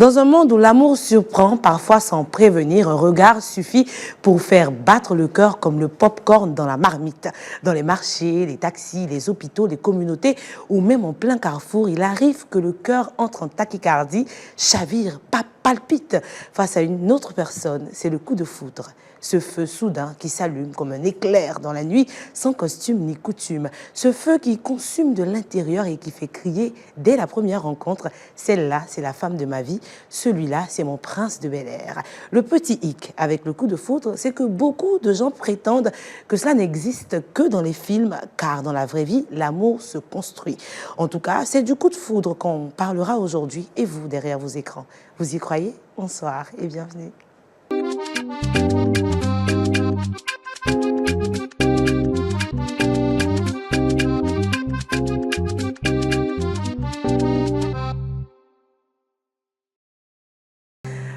Dans un monde où l'amour surprend, parfois sans prévenir, un regard suffit pour faire battre le cœur comme le pop-corn dans la marmite. Dans les marchés, les taxis, les hôpitaux, les communautés ou même en plein carrefour, il arrive que le cœur entre en tachycardie, chavire, palpite face à une autre personne. C'est le coup de foudre. Ce feu soudain qui s'allume comme un éclair dans la nuit, sans costume ni coutume. Ce feu qui consume de l'intérieur et qui fait crier dès la première rencontre, celle-là, c'est la femme de ma vie, celui-là, c'est mon prince de Bel-Air. Le petit hic avec le coup de foudre, c'est que beaucoup de gens prétendent que cela n'existe que dans les films, car dans la vraie vie, l'amour se construit. En tout cas, c'est du coup de foudre qu'on parlera aujourd'hui, et vous, derrière vos écrans. Vous y croyez? Bonsoir et bienvenue.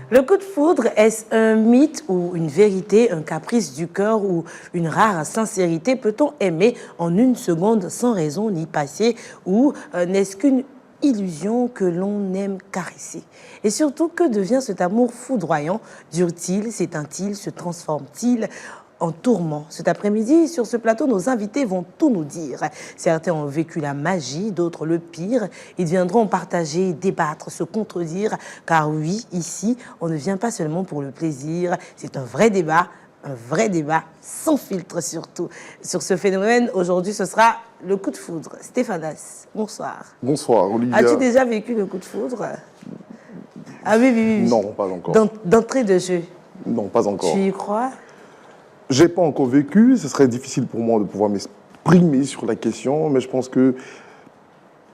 Le coup de foudre, est-ce un mythe ou une vérité, un caprice du cœur ou une rare sincérité? Peut-on aimer en une seconde sans raison ni passé ou n'est-ce qu'une illusion que l'on aime caresser? Et surtout, que devient cet amour foudroyant? Dure-t-il, s'éteint-il, se transforme-t-il en tourment? Cet après-midi, sur ce plateau, nos invités vont tout nous dire. Certains ont vécu la magie, d'autres le pire. Ils viendront partager, débattre, se contredire. Car oui, ici, on ne vient pas seulement pour le plaisir. C'est un vrai débat sans filtre surtout. Sur ce phénomène, aujourd'hui, ce sera le coup de foudre. Stéphanas, bonsoir. Bonsoir, Olivia. As-tu déjà vécu le coup de foudre? Ah oui, oui, oui. Non, pas encore. D'entrée de jeu? Non, pas encore. Tu y crois? J'ai pas encore vécu. Ce serait difficile pour moi de pouvoir m'exprimer sur la question, mais je pense que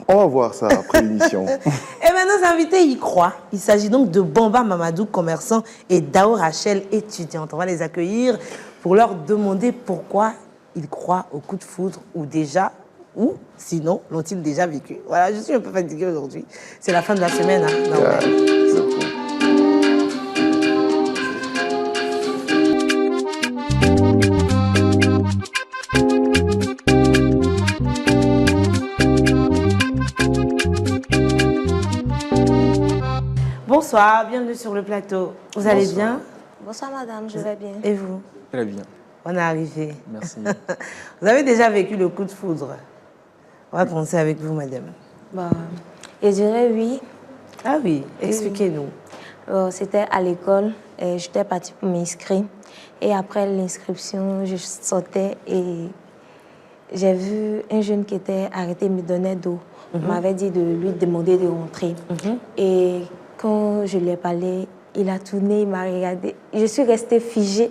on va voir ça après l'émission. Et bien, nos invités y croient. Il s'agit donc de Bamba Mamadou, commerçant, et Dao Rachel, étudiante. On va les accueillir pour leur demander pourquoi ils croient au coup de foudre ou sinon l'ont-ils déjà vécu. Voilà, je suis un peu fatiguée aujourd'hui. C'est la fin de la semaine. Bonsoir, bienvenue sur le plateau. Vous allez bien? Bonsoir madame, je vais bien. Et vous? Très bien. On est arrivé. Merci. Vous avez déjà vécu le coup de foudre? On va commencer avec vous, madame. Bah, je dirais oui. Ah oui, expliquez-nous. C'était à l'école, j'étais partie pour m'inscrire. Et après l'inscription, je sortais et j'ai vu un jeune qui était arrêté, il me donnait d'eau. On m'avait dit de lui demander de rentrer. Et quand je lui ai parlé, il a tourné, il m'a regardé. Je suis restée figée.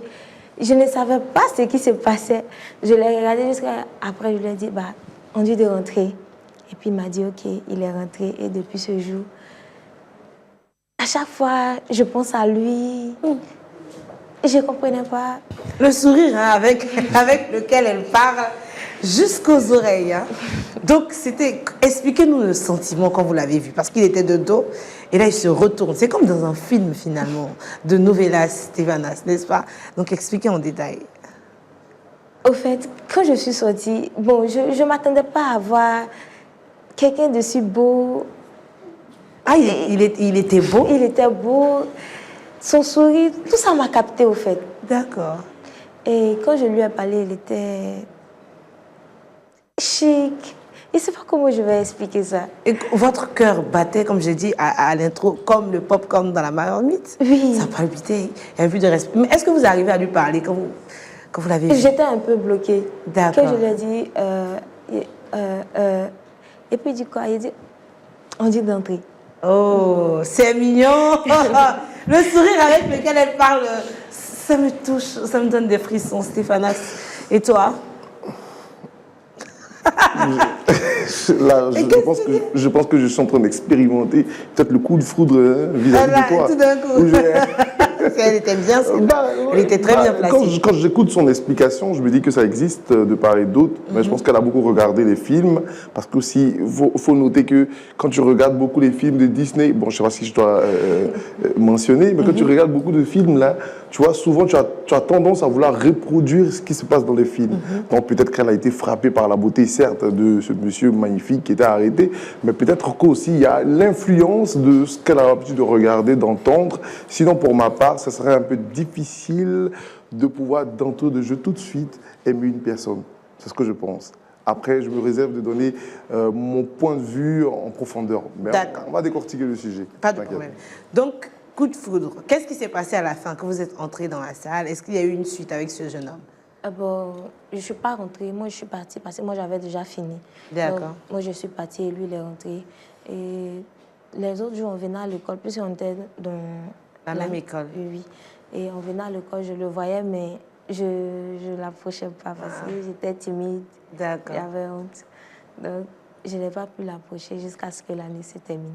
Je ne savais pas ce qui se passait. Je l'ai regardé jusqu'à après, je lui ai dit, bah, on dit de rentrer. Et puis il m'a dit, ok, il est rentré. Et depuis ce jour, à chaque fois, je pense à lui. Je ne comprenais pas. Le sourire avec lequel elle parle jusqu'aux oreilles. Donc, expliquez-nous le sentiment quand vous l'avez vu. Parce qu'il était de dos et là, il se retourne. C'est comme dans un film, finalement, de novelas Stéphanas, n'est-ce pas? Donc, expliquez en détail. Au fait, quand je suis sortie, bon, je ne m'attendais pas à voir quelqu'un de si beau. Ah, il était beau? Il était beau. Son sourire, tout ça m'a capté, au fait. D'accord. Et quand je lui ai parlé, il était chic. Je ne sais pas comment je vais expliquer ça. Et votre cœur battait, comme j'ai dit à l'intro, comme le pop-corn dans la marmite? Oui. Ça palpitait. Il y avait plus de respect. Mais est-ce que vous arrivez à lui parler quand vous l'avez vu? J'étais un peu bloquée. D'accord. Quand je lui ai dit... et puis il dit quoi? Il dit, on dit d'entrer. Oh, c'est mignon. Le sourire avec lequel elle parle, ça me touche, ça me donne des frissons, Stéphanas. Et toi? Là, je pense que je suis en train d'expérimenter peut-être le coup de foudre vis-à-vis de toi. Tout d'un coup. Elle était bien, elle était très bien placée. Quand j'écoute son explication, je me dis que ça existe de part et d'autre, mais je pense qu'elle a beaucoup regardé les films, parce qu'aussi, il faut noter que quand tu regardes beaucoup les films de Disney, bon, je ne sais pas si je dois mentionner, mais quand tu regardes beaucoup de films, là, tu vois, souvent, tu as tendance à vouloir reproduire ce qui se passe dans les films. Donc, peut-être qu'elle a été frappée par la beauté, certes, de ce monsieur magnifique qui était arrêté, mais peut-être qu'aussi, il y a l'influence de ce qu'elle a l'habitude de regarder, d'entendre. Sinon, pour ma part, ça serait un peu difficile de pouvoir, d'entrée de jeu, tout de suite, aimer une personne. C'est ce que je pense. Après, je me réserve de donner mon point de vue en profondeur. Mais on va décortiquer le sujet. Pas de problème. Donc, coup de foudre. Qu'est-ce qui s'est passé à la fin quand vous êtes entré dans la salle? Est-ce qu'il y a eu une suite avec ce jeune homme? Bon, je ne suis pas rentrée. Moi, je suis partie parce que moi, j'avais déjà fini. D'accord. Moi, je suis partie et lui, il est rentré. Et les autres jours, on venait à l'école, puisqu'on était dans la même école. Oui. Et on venait à l'école, je le voyais, mais je ne l'approchais pas parce que j'étais timide. D'accord. J'avais honte. Donc, je n'ai pas pu l'approcher jusqu'à ce que l'année se termine.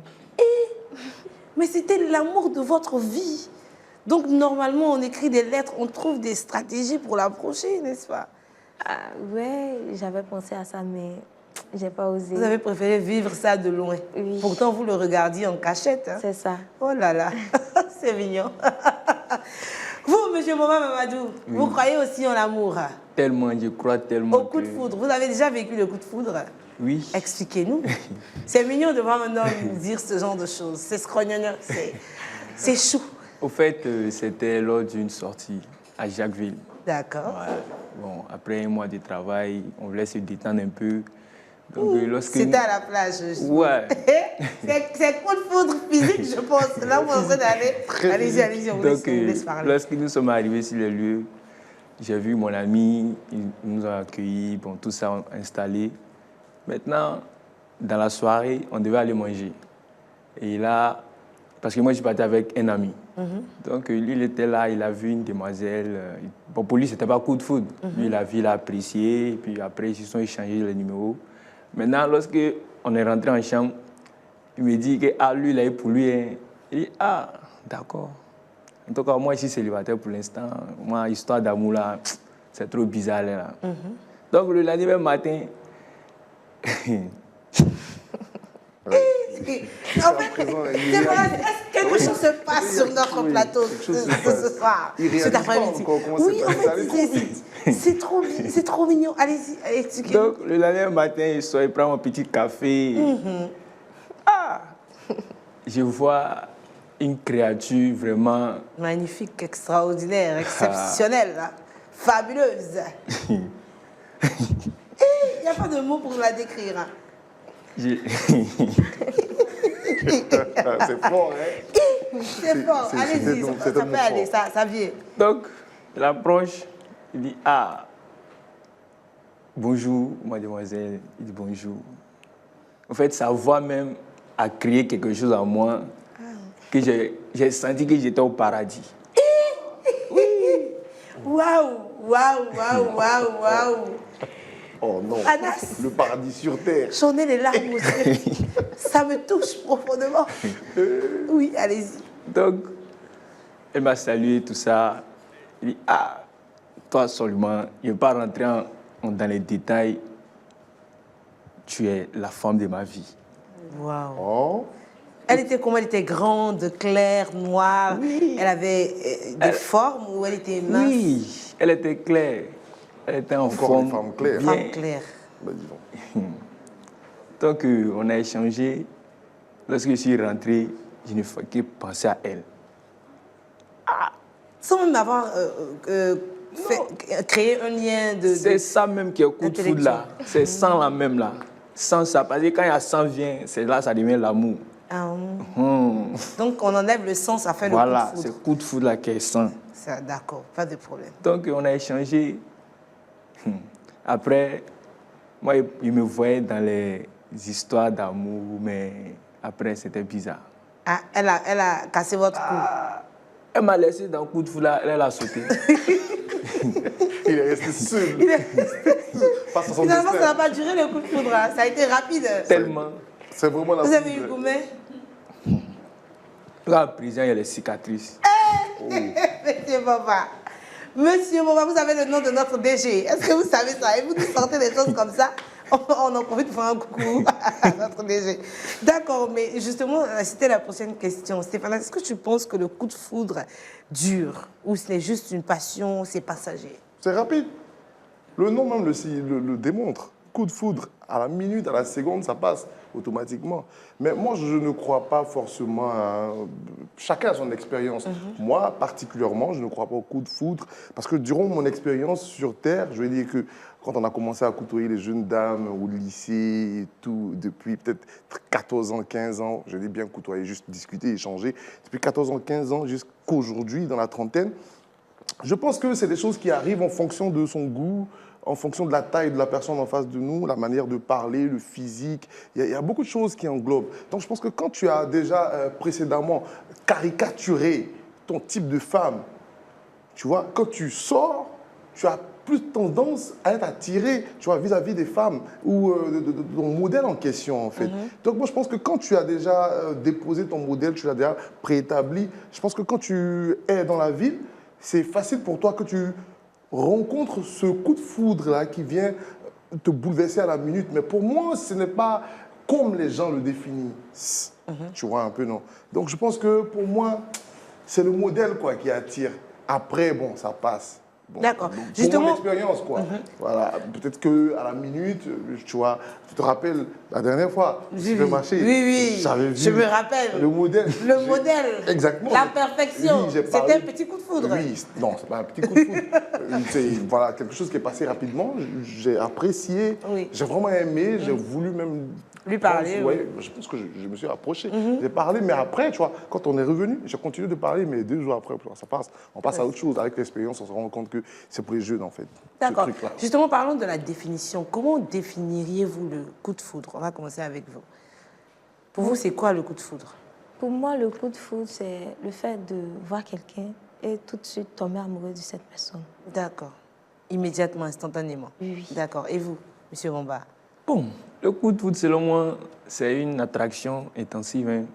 Mais c'était l'amour de votre vie. Donc, normalement, on écrit des lettres, on trouve des stratégies pour l'approcher, n'est-ce pas? Oui, j'avais pensé à ça, mais je n'ai pas osé. Vous avez préféré vivre ça de loin. Oui. Pourtant, vous le regardiez en cachette. Hein? C'est ça. Oh là là, c'est mignon. Vous, monsieur Mohamed Mamadou, vous croyez aussi en l'amour? Tellement, je crois tellement. Au coup de foudre. Vous avez déjà vécu le coup de foudre? Oui. Expliquez-nous. C'est mignon de voir un homme dire ce genre de choses. C'est scrognonneux, c'est chou. Au fait, c'était lors d'une sortie à Jacquesville. D'accord. Ouais. Bon, après un mois de travail, on voulait se détendre un peu. Donc, c'était à la plage. Ouais. C'est coup de foudre physique, je pense. Là, vous êtes en train d'aller. Allez-y, on vous laisse parler. Lorsque nous sommes arrivés sur les lieux, j'ai vu mon ami, il nous a accueillis, bon, tout ça installé. Maintenant, dans la soirée, on devait aller manger. Et là, parce que moi, je suis parti avec un ami. Donc, lui, il était là, il a vu une demoiselle. Bon, pour lui, ce n'était pas coup de foudre. Lui, il a vu, il a apprécié. Et puis après, ils se sont échangés les numéros. Maintenant, lorsqu'on est rentré en chambre, il me dit que lui, il a eu pour lui. Hein. Il dit, d'accord. En tout cas, moi, je suis célibataire pour l'instant. Moi, histoire d'amour, là, c'est trop bizarre. Là. Donc, le lendemain matin... En fait, quelque chose se passe sur notre plateau ce soir, cet après-midi. Oui, en fait, c'est trop mignon. Allez-y, expliquez. Donc, le lendemain matin, il prend mon petit café. Je vois une créature vraiment... magnifique, extraordinaire, exceptionnelle, fabuleuse. Il n'y a pas de mots pour la décrire. Hein. C'est fort, hein? C'est fort. Allez-y, ça peut aller, ça vient. Donc, il approche, il dit, bonjour, mademoiselle. Il dit bonjour. En fait, sa voix même a créé quelque chose en moi que j'ai senti que j'étais au paradis. Waouh. Oh non, Anas, le paradis sur terre. J'en ai les larmes aux yeux. Ça me touche profondément. Oui, allez-y. Donc, elle m'a salué, tout ça. Il dit, toi seulement, je ne vais pas rentrer dans les détails. Tu es la femme de ma vie. Waouh. Oh. Elle était comment? Elle était grande, claire, noire. Oui. Elle avait des formes ou elle était mince? Oui, elle était claire. Elle était en Encore forme. une femme claire. Bien. Femme claire. Bah, dis donc. Donc, on a échangé. Lorsque je suis rentré, je ne fais que penser à elle. Sans même avoir créé un lien de... C'est ça même qui est coup de foudre là. C'est sans la même là. Sans ça. Parce que quand il y a sang vient, c'est là ça devient l'amour. Donc on enlève le sang, ça fait le voilà, coup de foudre. c'est coup de foudre là qui est sang. D'accord, pas de problème. Donc on a échangé. Après, moi, il me voyait dans les histoires d'amour, mais après, c'était bizarre. Elle a cassé votre cou. Elle m'a laissé dans le coup de foudre là, elle a sauté. Il est resté seul. Face à son Finalement, destin. ça n'a pas duré le coup de foudre. Hein. Ça a été rapide. Tellement. C'est vraiment la Vous avez eu combien? Là, en prison, il y a les cicatrices. Monsieur Boba. Monsieur Boba, vous avez le nom de notre DG. Est-ce que vous savez ça? Et vous nous sortez des choses comme ça? On en profite pour faire un coucou à notre DG. D'accord, mais justement, c'était la prochaine question. Stéphane, est-ce que tu penses que le coup de foudre dure ou c'est juste une passion, c'est passager? C'est rapide. Le nom même le démontre. Coup de foudre, à la minute, à la seconde, ça passe automatiquement. Mais moi, je ne crois pas forcément à... Chacun a son expérience. Moi, particulièrement, je ne crois pas au coup de foudre parce que durant mon expérience sur Terre, je vais dire que quand on a commencé à côtoyer les jeunes dames au lycée et tout, depuis peut-être 14 ans, 15 ans, je l'ai bien côtoyé, juste discuter, échanger, depuis 14 ans, 15 ans jusqu'aujourd'hui, dans la trentaine, je pense que c'est des choses qui arrivent en fonction de son goût, en fonction de la taille de la personne en face de nous, la manière de parler, le physique. Il y a beaucoup de choses qui englobent. Donc je pense que quand tu as déjà précédemment caricaturé ton type de femme, tu vois, quand tu sors, tu as plus tendance à être attiré, tu vois, vis-à-vis des femmes ou de ton modèle en question, en fait. Donc moi, je pense que quand tu as déjà déposé ton modèle, tu l'as déjà préétabli, je pense que quand tu es dans la ville, c'est facile pour toi que tu rencontres ce coup de foudre-là qui vient te bouleverser à la minute. Mais pour moi, ce n'est pas comme les gens le définissent. Tu vois un peu, non? Donc je pense que pour moi, c'est le modèle quoi, qui attire. Après, bon, ça passe. Bon, d'accord. Pour mon expérience, quoi. Voilà. Peut-être qu'à la minute, tu vois, tu te rappelles, la dernière fois, Oui, je marché. oui, J'avais vu je me rappelle. le modèle. Le modèle. Exactement. La perfection. Oui, c'était un petit coup de foudre. Oui, non, c'est pas un petit coup de foudre. C'est voilà, quelque chose qui est passé rapidement. J'ai apprécié, Oui. j'ai vraiment aimé, j'ai voulu même lui parler. Ouais, je pense que je me suis approché. J'ai parlé, mais après, tu vois, quand on est revenu, j'ai continué de parler, mais 2 jours après, ça passe. On passe à autre chose. Avec l'expérience, on se rend compte que c'est pour les jeunes, en fait. D'accord. Justement, parlons de la définition. Comment définiriez-vous le coup de foudre? On va commencer avec vous. Pour vous, c'est quoi le coup de foudre? Pour moi, le coup de foudre, c'est le fait de voir quelqu'un et tout de suite tomber amoureux de cette personne. D'accord. Immédiatement, instantanément. Oui. D'accord. Et vous, monsieur Bomba? Bon, le coup de foudre, selon moi, c'est une attraction intensive. Hein.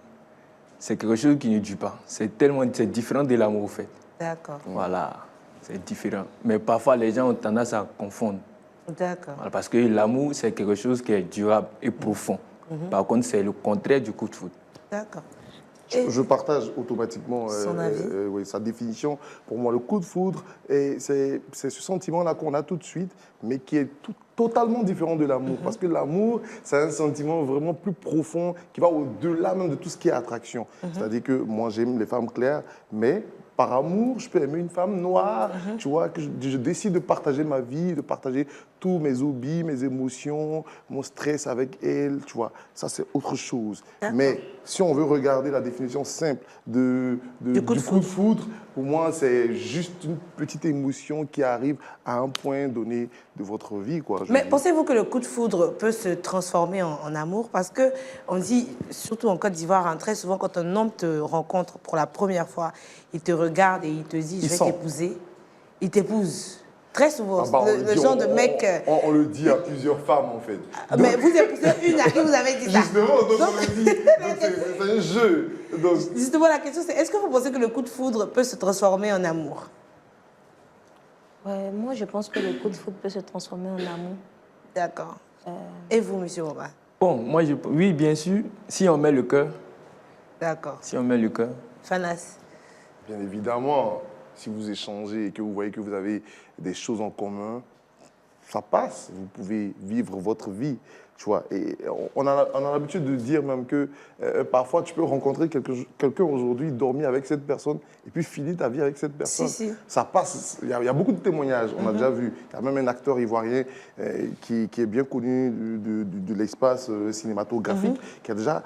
C'est quelque chose qui ne dure pas. C'est différent de l'amour, au fait. D'accord. Voilà, c'est différent. Mais parfois, les gens ont tendance à confondre. D'accord. Voilà, parce que l'amour, c'est quelque chose qui est durable et profond. Par contre, c'est le contraire du coup de foudre. D'accord. Je partage automatiquement son avis. Oui, sa définition. Pour moi, le coup de foudre, c'est ce sentiment-là qu'on a tout de suite, mais qui est totalement différent de l'amour. Parce que l'amour, c'est un sentiment vraiment plus profond, qui va au-delà même de tout ce qui est attraction. C'est-à-dire que moi, j'aime les femmes claires, mais par amour, je peux aimer une femme noire, tu vois, que je décide de partager ma vie, de partager tous mes hobbies, mes émotions, mon stress avec elle, tu vois. Ça, c'est autre chose. Mais si on veut regarder la définition simple du coup de foudre, pour moi, c'est juste une petite émotion qui arrive à un point donné de votre vie, quoi. Mais pensez-vous que le coup de foudre peut se transformer en amour? Parce qu'on dit, surtout en Côte d'Ivoire, hein, très souvent, quand un homme te rencontre pour la première fois, il te regarde et il te dit « je vais t'épouser », il t'épouse. Très souvent, le genre de mec... On le dit à plusieurs femmes, en fait. Mais vous épousez une à qui vous avez dit ça. Justement, donc on le dit. C'est un jeu. Donc... Justement, la question, c'est est-ce que vous pensez que le coup de foudre peut se transformer en amour? Ouais, moi, je pense que le coup de foudre peut se transformer en amour. D'accord. Et vous, monsieur Bomba? Bon, moi, oui, bien sûr, si on met le cœur. D'accord. Si on met le cœur. Fanas? Bien évidemment, si vous échangez et que vous voyez que vous avez des choses en commun, ça passe. Vous pouvez vivre votre vie, tu vois. Et on a l'habitude de dire même que parfois, tu peux rencontrer quelqu'un aujourd'hui, dormir avec cette personne et puis finir ta vie avec cette personne. Si. Ça passe. Il y a beaucoup de témoignages, on a déjà vu. Il y a même un acteur ivoirien qui est bien connu de l'espace cinématographique qui a déjà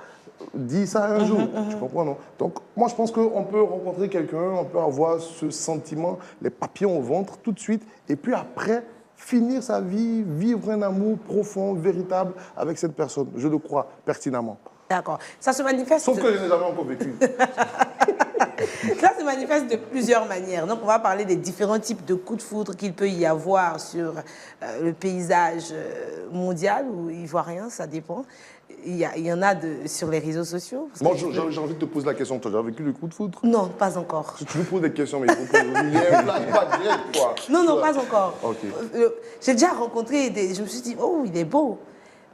dit ça un jour, tu comprends, non? Donc, moi, je pense qu'on peut rencontrer quelqu'un, on peut avoir ce sentiment, les papillons au ventre tout de suite, et puis après, finir sa vie, vivre un amour profond, véritable avec cette personne. Je le crois pertinemment. D'accord. Ça se manifeste... Sauf que je n'ai jamais encore vécu. Ça se manifeste de plusieurs manières. Donc, on va parler des différents types de coups de foudre qu'il peut y avoir sur le paysage mondial ou ivoirien, ça dépend. il y en a sur les réseaux sociaux. Parce Bon, que j'ai envie de te poser la question. Tu as déjà vécu le coup de foudre? Non, pas encore. Tu me poses des questions, mais il faut poser. Il y a un flashback direct, quoi. Non, Tu non, vois. pas encore. Ok. J'ai déjà rencontré je me suis dit, oh, il est beau.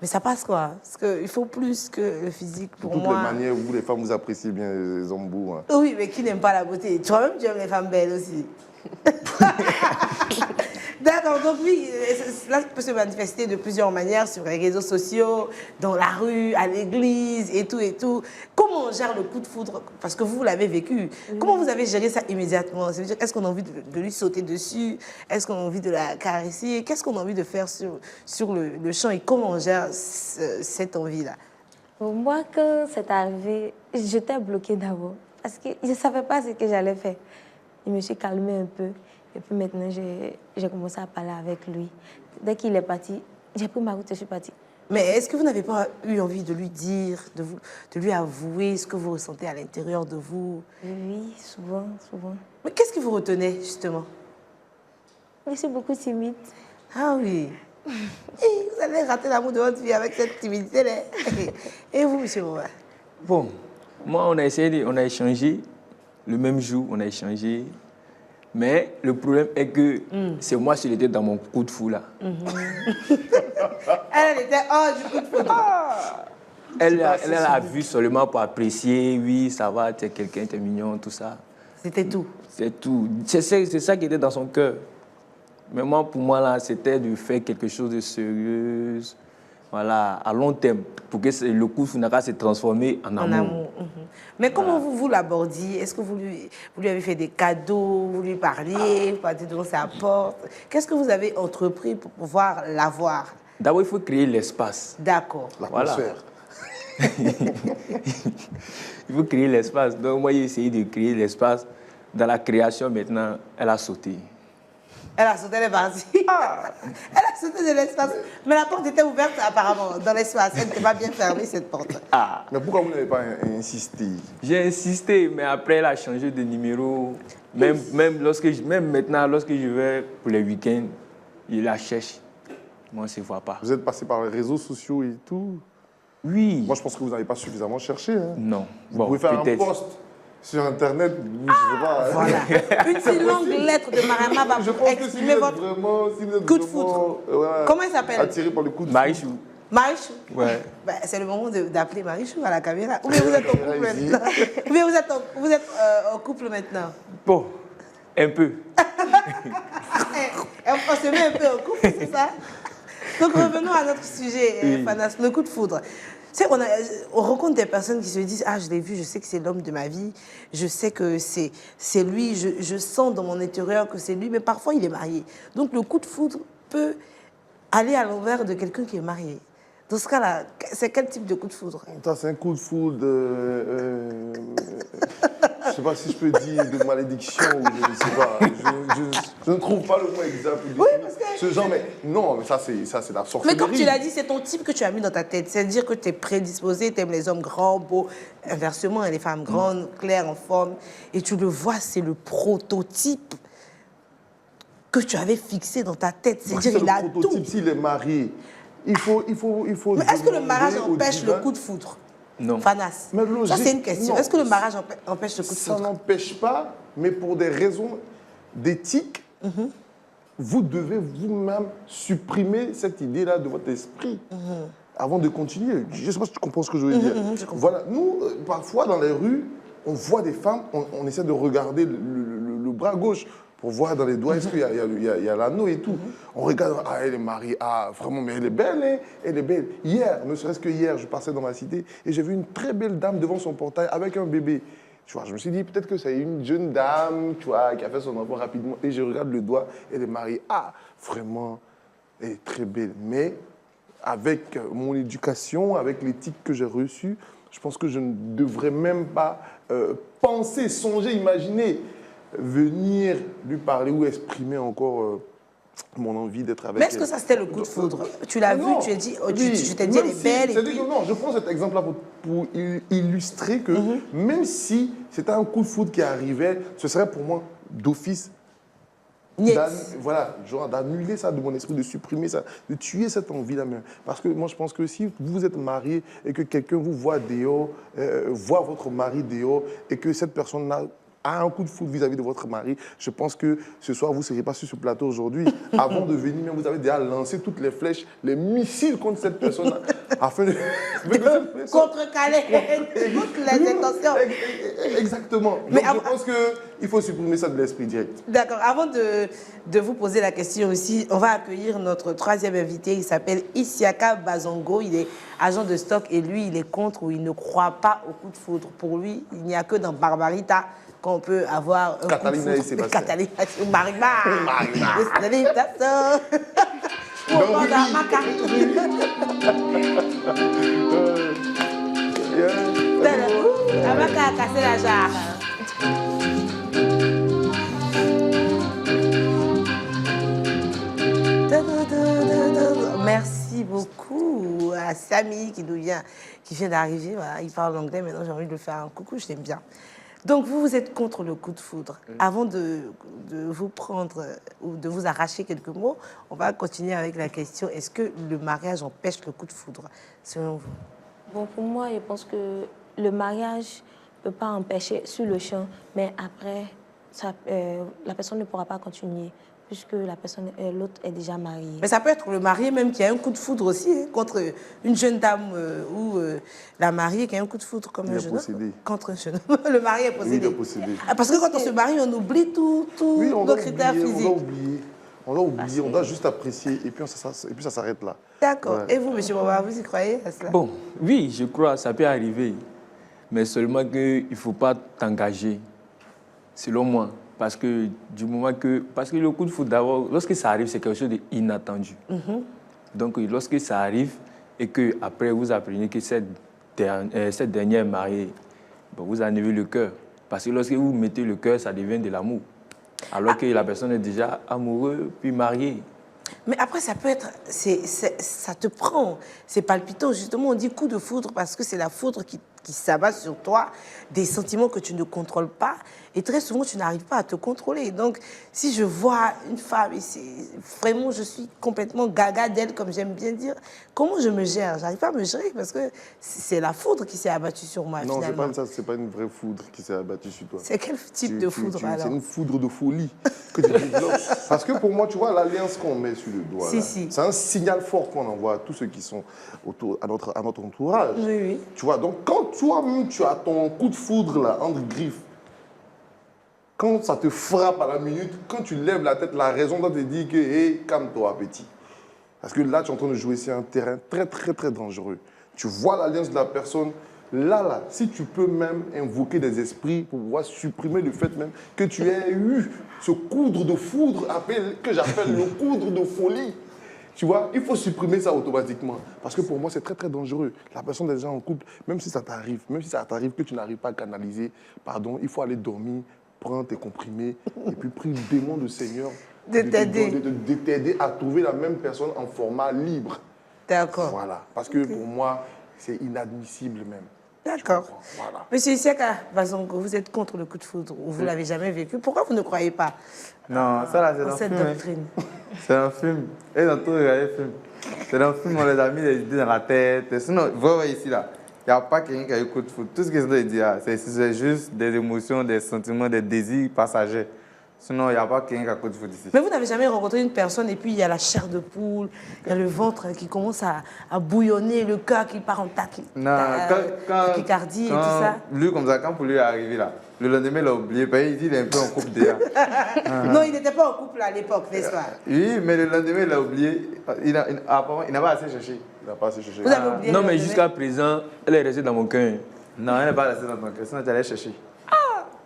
Mais ça passe quoi? Parce qu'il faut plus que le physique De pour toutes moi. les manières, vous, les femmes, vous appréciez bien les hommes beaux. Hein. Oui, mais qui n'aime pas la beauté? Toi-même, tu aimes les femmes belles aussi. D'accord, donc oui, cela peut se manifester de plusieurs manières sur les réseaux sociaux, dans la rue, à l'église et tout et tout. Comment on gère le coup de foudre? Parce que vous l'avez vécu. Comment vous avez géré ça immédiatement? Ça veut dire, est-ce qu'on a envie de lui sauter dessus? Est-ce qu'on a envie de la caresser? Qu'est-ce qu'on a envie de faire sur le champ? Et comment on gère cette envie-là? Pour moi, quand c'est arrivé, j'étais bloquée d'abord. Parce que je ne savais pas ce que j'allais faire. Je me suis calmée un peu. Et puis maintenant, j'ai commencé à parler avec lui. Dès qu'il est parti, j'ai pris ma route et je suis partie. Mais est-ce que vous n'avez pas eu envie de lui dire, de lui avouer ce que vous ressentez à l'intérieur de vous? Oui, souvent, souvent. Mais qu'est-ce qui vous retenait, justement? Je suis beaucoup timide. Ah oui. Et vous allez rater l'amour de votre vie avec cette timidité-là. Et vous, monsieur Moua? Bon, moi, on a échangé. Le même jour, on a échangé. Mais le problème est que c'est moi qui étais dans mon coup de fou là. Elle était hors du coup de foudre. Elle a vu seulement pour apprécier, oui, ça va, tu es quelqu'un, tu es mignon, tout ça. C'était tout. C'est tout. C'est ça qui était dans son cœur. Mais moi, pour moi, là, c'était de faire quelque chose de sérieux, voilà, à long terme, pour que le coup de foudre se transforme en amour. En amour. Mais comment vous l'abordiez? Est-ce que vous lui avez fait des cadeaux, vous lui parliez, vous partez devant sa porte? Qu'est-ce que vous avez entrepris pour pouvoir l'avoir? D'abord, il faut créer l'espace. D'accord. L'atmosphère. Il faut créer l'espace. Donc, moi, j'ai essayé de créer l'espace. Dans la création, maintenant, elle a sauté. Elle a sauté, elle est partie. Elle a sauté de l'espace. Mais la porte était ouverte apparemment, dans l'espace. Elle n'était pas bien fermée, cette porte. Mais pourquoi vous n'avez pas insisté? J'ai insisté, mais après, elle a changé de numéro. Même maintenant, lorsque je vais pour les week-ends, je la cherche. Moi, on ne se voit pas. Vous êtes passé par les réseaux sociaux et tout. Oui. Moi, je pense que vous n'avez pas suffisamment cherché. Hein. Non. Vous pouvez faire un post sur Internet, je sais pas. Voilà. Une si longue lettre de Mariama va Je vous pense que si vous exprimer êtes votre vraiment, si vous êtes coup de vraiment, foudre. ouais, Comment il s'appelle? attiré par le coup de foudre. Marichou. Marichou. Ouais. Ben, c'est le moment d'appeler Marichou à la caméra. Ou bien vous êtes en couple Ici. maintenant. Ou bien vous êtes en couple maintenant. Bon, un peu. On se met un peu en couple, c'est ça? Donc revenons à notre sujet, Oui. Fanas, le coup de foudre. Tu sais, on rencontre des personnes qui se disent « Ah, je l'ai vu, je sais que c'est l'homme de ma vie, je sais que c'est lui, je sens dans mon intérieur que c'est lui, mais parfois il est marié. » Donc le coup de foudre peut aller à l'envers de quelqu'un qui est marié. Dans ce cas-là, c'est quel type de coup de foudre? Ça, c'est un coup de foudre. Je ne sais pas si je peux dire de malédiction ou je ne sais pas. Je ne trouve pas le mot exact pour Oui, définir parce que- ce genre. Mais non, mais ça, c'est la sorcellerie. Mais comme tu l'as dit, c'est ton type que tu as mis dans ta tête. C'est-à-dire que tu es prédisposé, tu aimes les hommes grands, beaux. Inversement, les femmes grandes, claires, en forme. Et tu le vois, c'est le prototype que tu avais fixé dans ta tête. Donc, C'est-à-dire qu'il a le tout. prototype, s'il est marié, il faut. Mais est-ce que le mariage demander au empêche le divin- coup de foudre? Non. Fanas. Mais logique, Ça, c'est une question. non. Est-ce que le mariage empêche le coup de Ça foudre? n'empêche pas, mais pour des raisons d'éthique, vous devez vous-même supprimer cette idée-là de votre esprit avant de continuer. Je ne sais pas si tu comprends ce que je veux dire. je comprends. Voilà, nous, parfois dans les rues, on voit des femmes, on essaie de regarder le bras gauche pour voir dans les doigts, est-ce qu'il y a l'anneau et tout. On regarde, ah, elle est mariée, ah, vraiment, mais elle est belle, hein, elle est belle. Hier, ne serait-ce que hier, je passais dans ma cité et j'ai vu une très belle dame devant son portail avec un bébé. Tu vois, je me suis dit, peut-être que c'est une jeune dame, tu vois, qui a fait son enfant rapidement. Et je regarde le doigt, elle est mariée. Ah, vraiment, elle est très belle. Mais avec mon éducation, avec l'éthique que j'ai reçue, je pense que je ne devrais même pas penser, songer, imaginer venir lui parler ou exprimer encore mon envie d'être avec Mais elle. est-ce que ça, c'était le coup de foudre? Tu l'as vu, Non. tu as dit, oh, Oui. tu t'es dit, elle Même est si- belle. Et c'est-à-dire puis... que non, je prends cet exemple-là pour illustrer que même si c'était un coup de foudre qui arrivait, ce serait pour moi d'office Voilà, genre d'annuler ça de mon esprit, de supprimer ça, de tuer cette envie-là même. Parce que moi, je pense que si vous êtes marié et que quelqu'un vous voit dehors, voit votre mari dehors, et que cette personne-là a un coup de foudre vis-à-vis de votre mari, je pense que ce soir, vous ne serez pas sur ce plateau aujourd'hui. Avant de venir, vous avez déjà lancé toutes les flèches, les missiles contre cette personne afin de... Contrecarrer toutes les intentions. Exactement. Mais Donc, je pense qu'il faut supprimer ça de l'esprit direct. D'accord. Avant de vous poser la question aussi, on va accueillir notre troisième invité. Il s'appelle Isiaka Bazongo. Il est agent de stock et lui, il est contre ou il ne croit pas au coup de foudre. Pour lui, il n'y a que dans Barbarita qu'on peut avoir un Catalina coup de et foudre. Sébastien. Catalina et Marima. Amaka a cassé la jarre. Merci beaucoup à Samy qui vient d'arriver. Voilà, il parle anglais, maintenant j'ai envie de le faire un coucou, je l'aime bien. Donc vous êtes contre le coup de foudre. Avant de vous prendre ou de vous arracher quelques mots, on va continuer avec la question, est-ce que le mariage empêche le coup de foudre, selon vous? Bon, pour moi, je pense que le mariage ne peut pas empêcher sur le champ, mais après, la personne ne pourra pas continuer puisque l'autre est déjà mariée. Mais ça peut être le marié même qui a un coup de foudre aussi, hein, contre une jeune dame ou la mariée qui a un coup de foudre comme un jeune homme. Contre un jeune homme. Le marié est possédé. Oui, il est possédé. Parce que quand on se marie, on oublie tous nos critères physiques. On doit oublier, on doit juste apprécier et puis ça s'arrête là. D'accord. Ouais. Et vous, monsieur Baba, vous y croyez à cela? Bon, oui, je crois, ça peut arriver. Mais seulement qu'il ne faut pas t'engager, selon moi. Parce que le coup de foudre, d'abord, lorsque ça arrive, c'est quelque chose d'inattendu. Donc, lorsque ça arrive et qu'après vous apprenez que cette dernière est mariée, bon, vous enlevez le cœur. Parce que lorsque vous mettez le cœur, ça devient de l'amour. Alors que la personne est déjà amoureuse, puis mariée. Mais après, ça peut être... ça te prend. C'est palpitant. Justement, on dit coup de foudre parce que c'est la foudre qui s'abat sur toi, des sentiments que tu ne contrôles pas. Et très souvent, tu n'arrives pas à te contrôler. Donc, si je vois une femme, et vraiment, je suis complètement gaga d'elle, comme j'aime bien dire, comment je me gère? J'arrive pas à me gérer parce que c'est la foudre qui s'est abattue sur moi, Non, finalement. c'est pas une vraie foudre qui s'est abattue sur toi. C'est quel type de foudre, alors? C'est une foudre de folie que tu développes. Parce que pour moi, tu vois, l'alliance qu'on met sur le doigt, c'est un signal fort qu'on envoie à tous ceux qui sont à notre entourage. Oui, oui. Tu vois, donc quand toi-même, tu as ton coup de foudre là, entre griffes, quand ça te frappe à la minute, quand tu lèves la tête, la raison doit te dire que, hé, calme-toi, petit. Parce que là, tu es en train de jouer sur un terrain très, très, très dangereux. Tu vois l'alliance de la personne. Là, si tu peux même invoquer des esprits pour pouvoir supprimer le fait même que tu aies eu ce coudre de foudre que j'appelle le coudre de folie. Tu vois, il faut supprimer ça automatiquement. Parce que pour moi, c'est très, très dangereux. La personne est déjà en couple, même si ça t'arrive que tu n'arrives pas à canaliser, pardon, il faut aller dormir, prendre tes comprimés et puis prier le démon du Seigneur de t'aider à trouver la même personne en format libre. D'accord. Voilà. Parce que pour moi, c'est inadmissible même. D'accord. Voilà. Monsieur Isiaka Bazongo, vous êtes contre le coup de foudre ou vous ne l'avez jamais vécu. Pourquoi vous ne croyez pas Non, ça là, c'est dans cette le film. doctrine? C'est un film. Ils ont tous regardé le film. C'est dans le film, on les a mis des idées dans la tête. Sinon, vous voyez ici, là, il n'y a pas quelqu'un qui a eu coup de foudre. Tout ce qu'ils ont dit, c'est juste des émotions, des sentiments, des désirs passagers. Sinon, il n'y a pas quelqu'un qui a coup de foudre ici. Mais vous n'avez jamais rencontré une personne et puis il y a la chair de poule, il y a le ventre qui commence à bouillonner, le cœur qui part en tachycardie et tout ça? Lui, comme ça, quand pour lui est arrivé là, le lendemain, il a oublié, parce qu'il dit qu'il est un peu en couple déjà. Non, il n'était pas en couple à l'époque, n'est-ce pas? Oui, mais le lendemain, il a oublié. Apparemment, il n'a pas assez cherché. Il n'a pas assez cherché. Vous avez oublié Non, le mais lendemain? jusqu'à présent, elle est restée dans mon cœur. Non, elle n'est pas restée dans ton cœur, sinon tu allais chercher.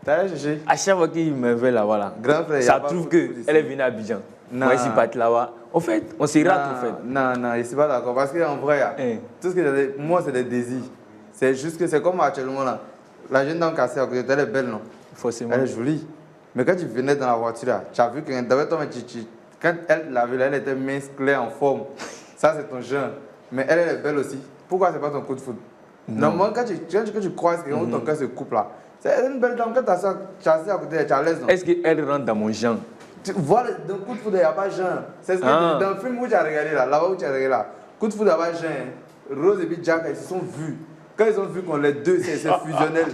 Tu allais chercher. À chaque fois qu'il me veut là, voilà. Grand frère, Ça trouve qu'elle est venue à Abidjan. Non. Moi, je suis parti là-bas. En fait, on s'y rate, en fait. Non, je ne suis pas d'accord. Parce qu'en vrai, tout ce que j'ai dit, moi, c'est des désirs. C'est juste que c'est comme actuellement là. La jeune dame cassée à côté, elle est belle, non? Forcément. Elle est jolie. Mais quand tu venais dans la voiture là, tu as vu que quand elle l'avait là, elle était musclée en forme. Ça, c'est ton genre. Mais elle est belle aussi. Pourquoi c'est pas ton coup de foudre? Normalement, quand tu croises quelqu'un, ton cœur se coupe là. C'est une belle dame, quand tu as assis à côté, tu es à l'aise, non? Est-ce qu'elle rentre dans mon genre? Tu vois, dans coup de foudre, il n'y a pas Jean. C'est ce que dans le film où tu as regardé là-bas où tu as regardé là, coup de foudre, il n'y a pas Jean. Rose et puis Jack, ils se sont vus. Quand ils ont vu qu'on les deux, c'est fusionnel.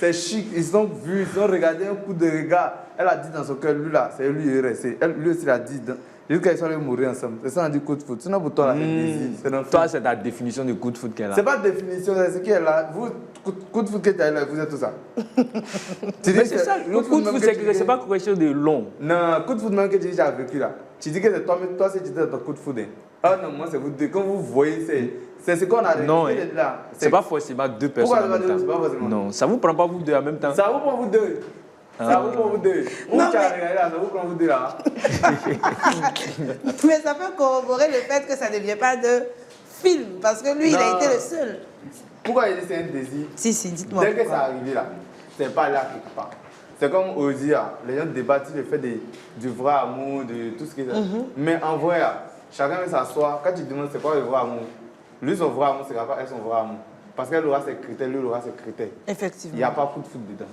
C'est chic, ils ont vu, ils ont regardé un coup de regard. Elle a dit dans son cœur, lui là, c'est lui qui est resté. Lui aussi l'a dit. Jusqu'à ils sont allés mourir ensemble. C'est ça, on dit coup de foudre. Sinon, pour toi, là, c'est désir. Toi, c'est ta définition de coup de foudre qu'elle a. C'est pas de définition, c'est ce qui est là. Vous, coup de foudre que tu as là, vous êtes tout ça. Mais c'est ça, le coup de foudre, c'est pas quelque chose de long. Non, coup de foudre même que tu dis que tu as vécu là. Tu dis que c'est toi, mais toi, c'est tu dis ton coup de foudre. Ah non, moi, c'est vous deux. Quand vous voyez, c'est ce qu'on a Non, là. c'est pas forcément deux personnes en même temps. C'est pas forcément. Non, ça vous prend pas vous deux en même temps. Ça vous prend vous deux. Ça vous prend vous deux. Où tu as regardé là, ça vous prend vous deux là. Mais ça peut corroborer le fait que ça ne vient pas de film, parce que lui, il a été le seul. Pourquoi il dit c'est un désir? Si, dites-moi. Dès que ça arrivé là, c'est pas là quelque part. C'est comme Ozzy, les gens débattent sur le fait du vrai amour, de tout ce qui est. Mais en vrai, chacun veut s'asseoir. Quand tu demandes c'est quoi le vrai amour, lui son vrai amour, c'est quoi elle son vrai amour. Parce qu'elle aura ses critères, lui aura ses critères. Effectivement. Il n'y a pas coup de foot dedans.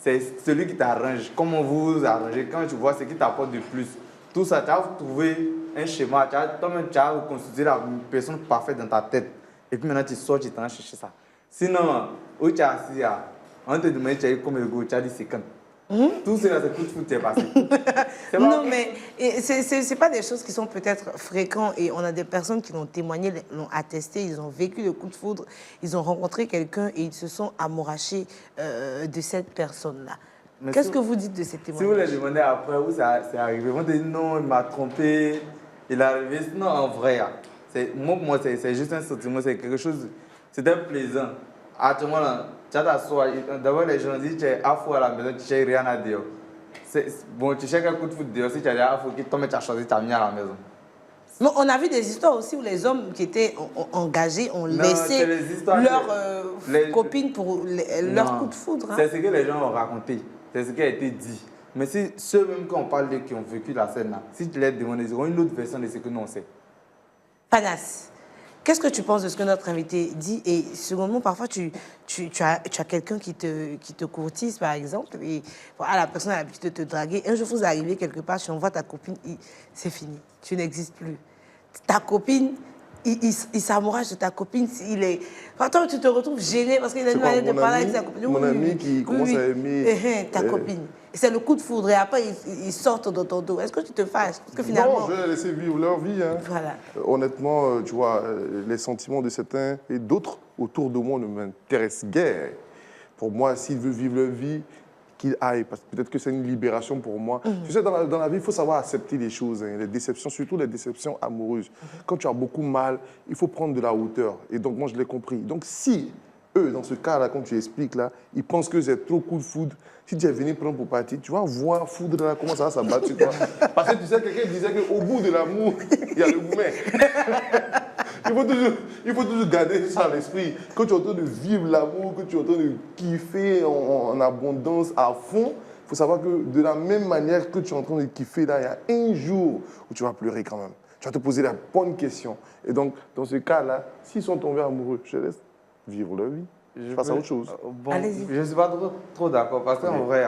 C'est celui qui t'arrange. Comment vous vous arrangez, quand tu vois ce qui t'apporte de plus. Tout ça, tu as trouvé un schéma, toi-même tu as reconstitué la personne parfaite dans ta tête. Et puis maintenant tu sors, tu t'en chercher ça. Sinon, où tu es assis, on te demande tu as eu comme le goût, tu as dit 50. Tout cela, c'est coup de foot, c'est passé. Non, mais c'est pas des choses qui sont peut-être fréquentes. Et on a des personnes qui l'ont témoigné, l'ont attesté, ils ont vécu le coup de foudre, ils ont rencontré quelqu'un et ils se sont amourachés de cette personne-là. Qu'est-ce que vous dites de ces témoignages? Si vous les demandez après où ça c'est arrivé, ils vont dire non, il m'a trompé, il est arrivé. Non, en vrai, pour moi, c'est juste un sentiment, c'est quelque chose, c'était plaisant. Actuellement, là, tu as t'asseoir, d'abord les gens disent tu es afro à la maison, tu cherches rien à dire. Bon, tu cherches un coup de foot dehors, si tu as des afro qui tombent, tu as choisi, tu as mis à la maison. Mais on a vu des histoires aussi où les hommes qui étaient engagés ont laissé leurs copines pour leur coup de foudre. C'est ce que les gens ont raconté, c'est ce qui a été dit. Mais si ceux même qui ont parlé, qui ont vécu la scène là, si tu les demandes, ils auront une autre version de ce que nous on sait. Panas, qu'est-ce que tu penses de ce que notre invité dit? Et secondement, parfois, tu as quelqu'un qui te courtise, par exemple, et voilà, la personne a l'habitude de te draguer. Un jour, vous arrivez quelque part, tu envoies ta copine, c'est fini, tu n'existes plus. Ta copine, il s'amourage de ta copine, Attends, tu te retrouves gêné parce qu'il a une manière de parler avec sa copine. Mon ami qui commence à aimer ta copine. C'est le coup de foudre et après, ils sortent dans ton dos. Est-ce que tu te fâches? Parce que finalement... Non, je vais les laisser vivre leur vie. Hein. Voilà. Honnêtement, tu vois, les sentiments de certains et d'autres autour de moi ne m'intéressent guère. Pour moi, s'il veut vivre leur vie, qu'il aille, parce que peut-être que c'est une libération pour moi. Tu sais, dans la vie, il faut savoir accepter les choses, hein, les déceptions, surtout les déceptions amoureuses. Quand tu as beaucoup mal, il faut prendre de la hauteur. Et donc, moi, je l'ai compris. Donc, si eux, dans ce cas-là, comme tu expliques, là, ils pensent que c'est trop coup de foudre, si tu es venu prendre pour partir, tu vas voir foudre, là, comment ça va s'abattre sur toi. Parce que tu sais, quelqu'un disait qu'au bout de l'amour, il y a le mais. Il faut toujours garder ça à l'esprit. Quand tu es en train de vivre l'amour, que tu es en train de kiffer en abondance à fond, il faut savoir que de la même manière que tu es en train de kiffer, là, il y a un jour où tu vas pleurer quand même. Tu vas te poser la bonne question. Et donc, dans ce cas-là, s'ils sont tombés amoureux, je les laisse vivre leur vie. Je passe à autre chose. Bon, je ne suis pas trop d'accord parce qu'en vrai,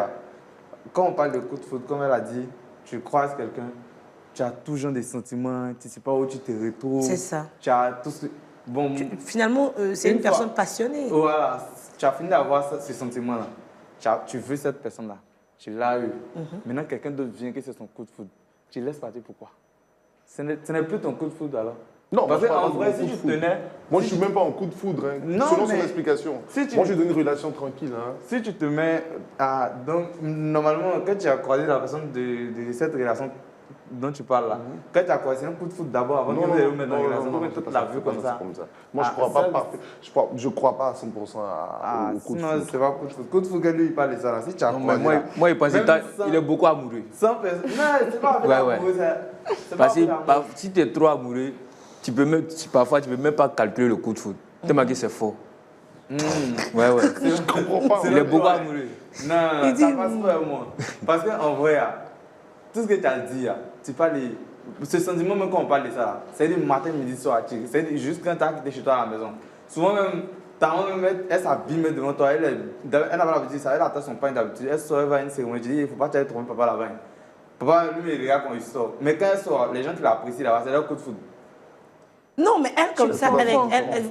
quand on parle de coup de foudre, comme elle a dit, tu croises quelqu'un, tu as toujours des sentiments, tu ne sais pas où tu te retrouves. C'est ça. Tu as tout ce... Bon, finalement, c'est une personne passionnée. Voilà, tu as fini d'avoir ce sentiment-là. Tu veux cette personne-là, tu l'as eu. Maintenant, quelqu'un d'autre vient que c'est son coup de foudre. Tu laisses partir, pourquoi? Ce n'est plus ton coup de foudre alors. Non, parce qu'en vrai, si tu tenais... Moi, je ne suis même pas en coup de foudre, hein, non, selon son explication. Moi, je donne une relation tranquille. Hein. Si tu te mets à... Donc, normalement, quand tu as croisé la personne de cette relation dont tu parles là, quand tu as croisé un coup de foudre d'abord, avant que vous ayez mettre dans la relation, donc tu l'as vu comme ça. Moi, je ne crois pas à 100% au coup de foudre. Sinon, c'est pas coup de foudre. Coup de foudre, lui, il parle de ça là. Si tu as croisé moi, il pense qu'il est beaucoup amoureux. Sans personne... Non, c'est pas amoureux. Parce que si tu es trop amoureux, parfois, tu ne peux même pas calculer le coup de foudre. Tellement que c'est faux. Ouais. Je comprends pas. Il est beaucoup amoureux. Non, ça passe pas à moi. Parce qu'en vrai, tout ce que tu as dit, tu parles... Ce sentiment, même quand on parle de ça, c'est du matin, midi, soir. C'est juste quand tu as quitté chez toi à la maison. Souvent même, ta maman, elle s'habille devant toi. Elle n'a pas l'habitude, elle attend son pain d'habitude. Elle sort, elle va à une cérémonie. Tu dis, il ne faut pas te tromper papa là-bas. Papa, lui, il regarde quand il sort. Mais quand il sort, les gens qui l'apprécient là-bas, c'est leur coup de foudre. Non, mais elle, comme ça, comprends. elle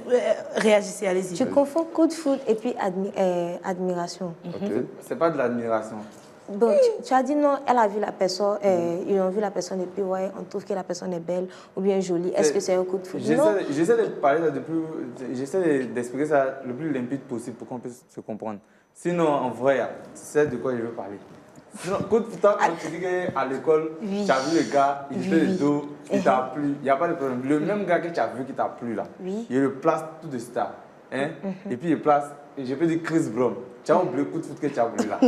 réagissait, allez-y. Tu confonds coup de foudre et puis admiration. Ok. C'est pas de l'admiration. Bon, tu as dit non, elle a vu la personne, ils ont vu la personne et puis ouais, on trouve que la personne est belle ou bien jolie. Est-ce que c'est un coup de foudre? Non. J'essaie de parler ça j'essaie d'expliquer ça le plus limpide possible pour qu'on puisse se comprendre. Sinon, en vrai, tu sais de quoi je veux parler. Sinon, coup de foudre, quand tu dis qu'à l'école, Oui. tu as vu le gars, il fait Oui. le dos, il t'a plu, il n'y a pas de problème. Le même gars que tu as vu qui t'a plu là, Oui. il le place tout de suite. Hein? Et puis il place, je peux dire Chris Brown. Tu as oublié le coup de foudre que tu as voulu là.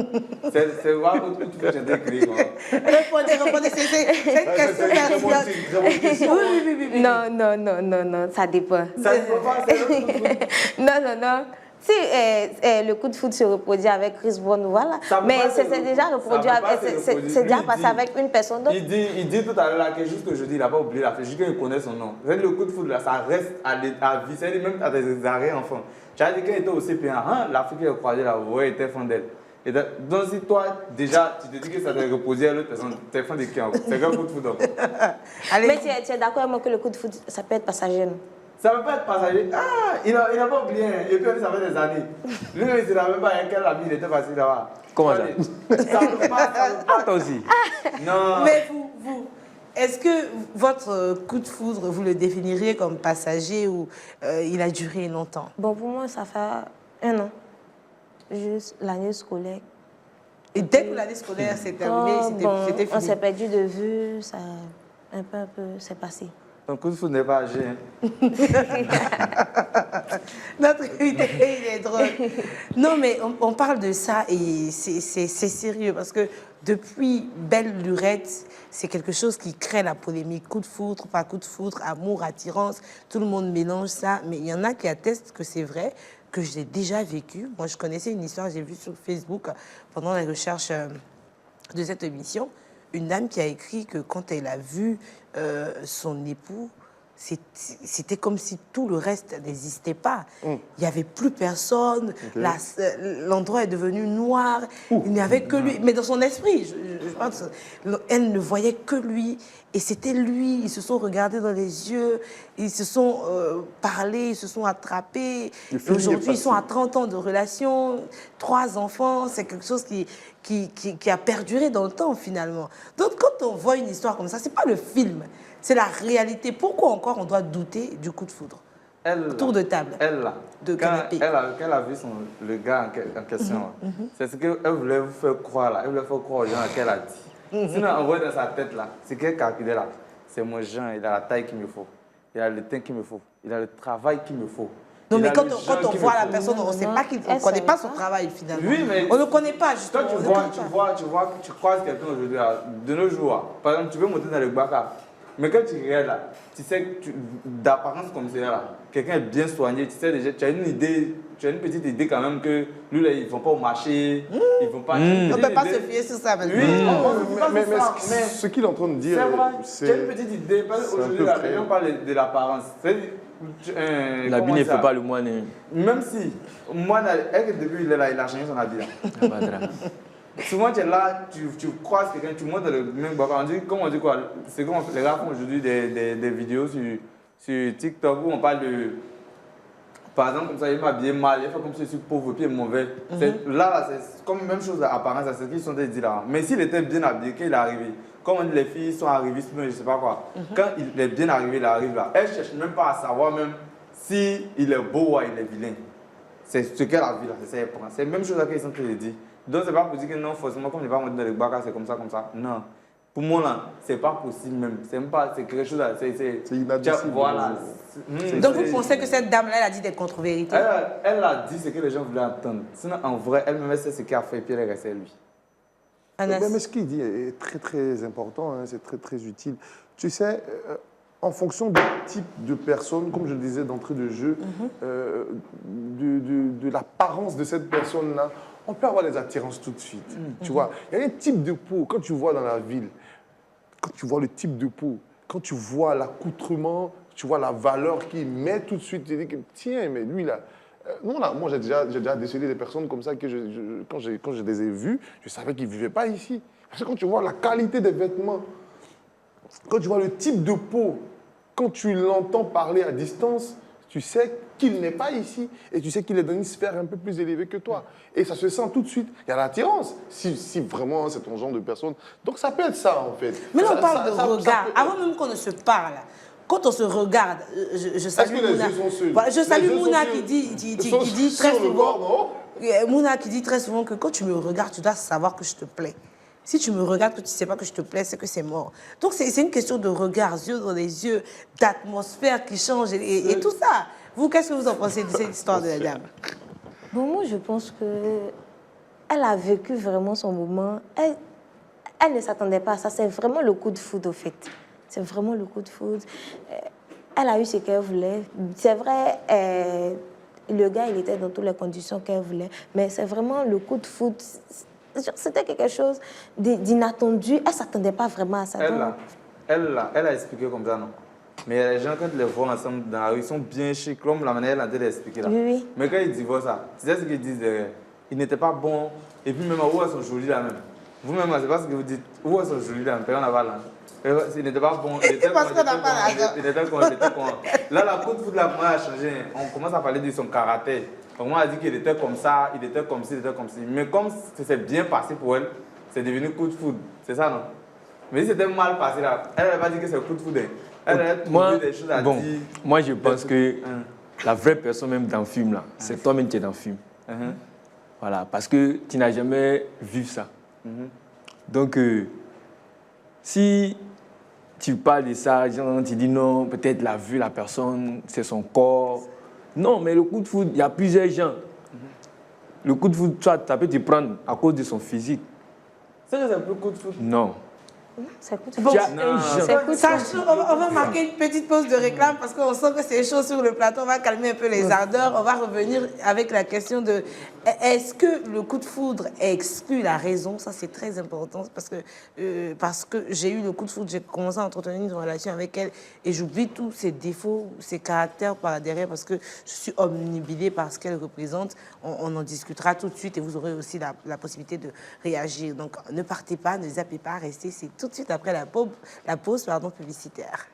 C'est voir coup de foudre que tu as décrit. Répondez, c'est une question pertinente. Oui. Non, ça dépend. Ça ne peut pas, c'est le coup de foudre. Non. Si le coup de foudre se reproduit avec Chris Brown, voilà. Ça peut Mais pas c'est se déjà reproduit, ça peut pas se reproduire. c'est déjà Lui, il passé dit- avec une personne d'autre. Il dit tout à l'heure là que juste aujourd'hui, il n'a pas oublié la fête, juste qu'il connaît son nom. Le coup de foudre là, ça reste à vie, c'est-à-dire même à des arrêts enfants. Tu as dit qu'il était au CP1, hein, l'Afrique est croisée là, ouais, il était fan d'elle. Et donc si toi, déjà, tu te dis que ça te reproduit à l'autre personne, tu es fan de qui en fait? C'est quel coup de foudre? Allez, Mais tu es d'accord avec moi que le coup de foudre, ça peut être passager, non? Ça ne peut pas être passager. Ah, il n'a pas oublié. Et puis, ça fait des années. Lui, il ne savait pas quel ami il était passé là-bas. Comment ça? Ça ne peut pas. Ah, toi aussi. Non. mais vous, est-ce que votre coup de foudre, vous le définiriez comme passager ou il a duré longtemps? Bon, pour moi, ça fait 1 an. Juste l'année scolaire. Et dès que l'année scolaire s'est terminée, c'était on fini. s'est perdu de vue, ça un peu, c'est passé. Ton coup de foudre n'est pas âgé. Hein. Notre invité, il est drôle. Non, mais on parle de ça et c'est sérieux parce que depuis Belle Lurette, c'est quelque chose qui crée la polémique. Coup de foudre, pas coup de foudre, amour, attirance, tout le monde mélange ça. Mais il y en a qui attestent que c'est vrai, que je l'ai déjà vécu. Moi, je connaissais une histoire, j'ai vu sur Facebook pendant la recherche de cette émission, une dame qui a écrit que quand elle a vu son époux, c'était comme si tout le reste n'existait pas. Il n'y avait plus personne, l'endroit est devenu noir, il n'y avait que lui. Mais dans son esprit, je pense, elle ne voyait que lui. Et c'était lui, ils se sont regardés dans les yeux, ils se sont parlé, ils se sont attrapés. Aujourd'hui, ils sont à 30 ans de relation, 3 enfants, c'est quelque chose qui a perduré dans le temps finalement. Donc quand on voit une histoire comme ça, c'est pas le film, c'est la réalité. Pourquoi encore on doit douter du coup de foudre? Tour de table. Elle là, de canapé. Quand elle a vu le gars en question, c'est ce qu'elle voulait vous faire croire là. Elle voulait faire croire aux gens qu'elle a dit. Sinon, en vrai, dans sa tête là, c'est qu'elle calculait là. C'est mon Jean, il a la taille qu'il me faut. Il a le teint qu'il me faut. Il a le travail qu'il me faut. Non, mais quand on qu'il voit me la faut. personne, on ne connaît pas son travail finalement. Oui, mais on ne le connaît pas justement. Toi, tu croises quelqu'un aujourd'hui, là, de nos jours. Par exemple, tu veux monter dans le Baka. Mais quand tu regardes là, tu sais que d'apparence comme c'est là, quelqu'un est bien soigné, tu sais déjà, tu as une idée, tu as une petite idée quand même que lui là, ils ne vont pas au marché, ils vont pas. On ne peut pas se fier sur ça maintenant. Oui, Mais ce qu'il est en train de dire, c'est tu as une petite idée, parce qu'aujourd'hui, les gens parlent de l'apparence. L'habit ne fait pas le moine. Même si, moi, depuis il est là, il a changé son habit. Souvent, tu es là, tu croises quelqu'un, tu montes dans le même baba. Comment on dit quoi? C'est comme les gars font aujourd'hui des vidéos sur TikTok où on parle de. Par exemple, comme ça, il m'a habillé mal, il fait comme si je suis pauvre, puis mauvais. Là, c'est comme même chose d'apparence, c'est ce qu'ils sont dit là. Mais s'il était bien habillé, quand il est arrivé, comme on dit, les filles sont arrivées, je ne sais pas quoi. Quand il est bien arrivé, il arrive là. Elle ne cherche même pas à savoir même si il est beau ou il est vilain. C'est ce qu'elle a vu là, c'est ça qu'elle prend. C'est la même chose qu'ils sont en train de dire. Donc, c'est pas pour dire que non, forcément, comme il va monter dans le Baka, c'est comme ça, comme ça. Non. Pour moi, là, c'est pas possible même. C'est même pas, c'est quelque chose, c'est inadmissible. Voilà. Donc, vous pensez que cette dame-là, elle a dit des contre-vérités? Elle a dit ce que les gens voulaient entendre. Sinon, en vrai, elle-même, elle sait ce qu'elle a fait et puis elle est restée lui. Mais ce qu'il dit est très, très important, hein, c'est très, très utile. Tu sais, en fonction du type de personne, comme je le disais d'entrée de jeu, de l'apparence de cette personne-là, on peut avoir des attirances tout de suite. Tu vois, il y a un type de peau, quand tu vois dans la ville, quand tu vois le type de peau, quand tu vois l'accoutrement, tu vois la valeur qu'il met tout de suite, tu te dis que tiens, mais lui là, Moi, j'ai déjà décelé des personnes comme ça que quand je les ai vues, je savais qu'ils ne vivaient pas ici. Parce que quand tu vois la qualité des vêtements, quand tu vois le type de peau, quand tu l'entends parler à distance, tu sais qu'il n'est pas ici et tu sais qu'il est dans une sphère un peu plus élevée que toi. Et ça se sent tout de suite. Il y a l'attirance, si vraiment c'est ton genre de personne. Donc ça peut être ça en fait. Mais là, on parle de ça regard. peut- Avant même qu'on ne se parle, quand on se regarde, je salue que les Mouna. yeux sont sûrs? Voilà, je Les salue yeux sont Mouna sûrs. qui dit, Ils sont très sur le bord, souvent. non? Mouna qui dit très souvent que quand tu me regardes, tu dois savoir que je te plais. Si tu me regardes que tu ne sais pas que je te plais, c'est que c'est mort. Donc c'est une question de regard, yeux dans les yeux, d'atmosphère qui change et tout ça. Vous, qu'est-ce que vous en pensez de cette histoire de la dame? Bon, moi, je pense qu'elle a vécu vraiment son moment. Elle ne s'attendait pas à ça. C'est vraiment le coup de foudre, au fait. C'est vraiment le coup de foudre. Elle a eu ce qu'elle voulait. C'est vrai, le gars, il était dans toutes les conditions qu'elle voulait. Mais c'est vraiment le coup de foudre. C'était quelque chose d'inattendu. Elle ne s'attendait pas vraiment à ça. Elle a expliqué comme ça, non? Mais les gens, quand ils les voient ensemble dans la rue, ils sont bien chics, comme la manière dont elle a expliqué là. Oui, oui. Mais quand ils divorcent, ça, tu sais ce qu'ils disent derrière? Ils n'étaient pas bons. Et puis même, où elles sont jolies là même. Vous-même, c'est pas ce que vous dites. Où elles sont jolies là, on n'a pas l'argent. Il n'était pas bon. Il était Parce qu'on n'a pas l'argent. Il était con. Là, la coup de foudre, la a changé. On commence à parler de son caractère. Donc, on a dit qu'il était comme ça, il était comme ci, il était comme ci. Mais comme ça s'est bien passé pour elle, c'est devenu coup de foudre. C'est ça, non? Mais si c'était mal passé là, elle n'avait pas dit que c'est coup de foudre. Elle a trouvé des choses à dire. Moi, je pense que la vraie personne même dans le film, là, c'est toi-même qui es dans le film. Voilà, parce que tu n'as jamais vu ça. Donc, si tu parles de ça, genre, tu dis non, peut-être la vue, la personne, c'est son corps. Non, mais le coup de foudre, il y a plusieurs gens. Le coup de foudre, tu peux te prendre à cause de son physique. C'est que c'est un peu coup de foudre. Non. C'est coup de Bon, foudre. on va marquer une petite pause de réclame parce qu'on sent que c'est chaud sur le plateau. On va calmer un peu les ardeurs. On va revenir avec la question de est-ce que le coup de foudre exclut la raison? Ça, c'est très important parce que j'ai eu le coup de foudre, j'ai commencé à entretenir une relation avec elle et j'oublie tous ses défauts, ses caractères par derrière parce que je suis omnibilée par ce qu'elle représente. On en discutera tout de suite et vous aurez aussi la possibilité de réagir. Donc, ne partez pas, ne zappez pas, restez. C'est tout de suite après la pause publicitaire.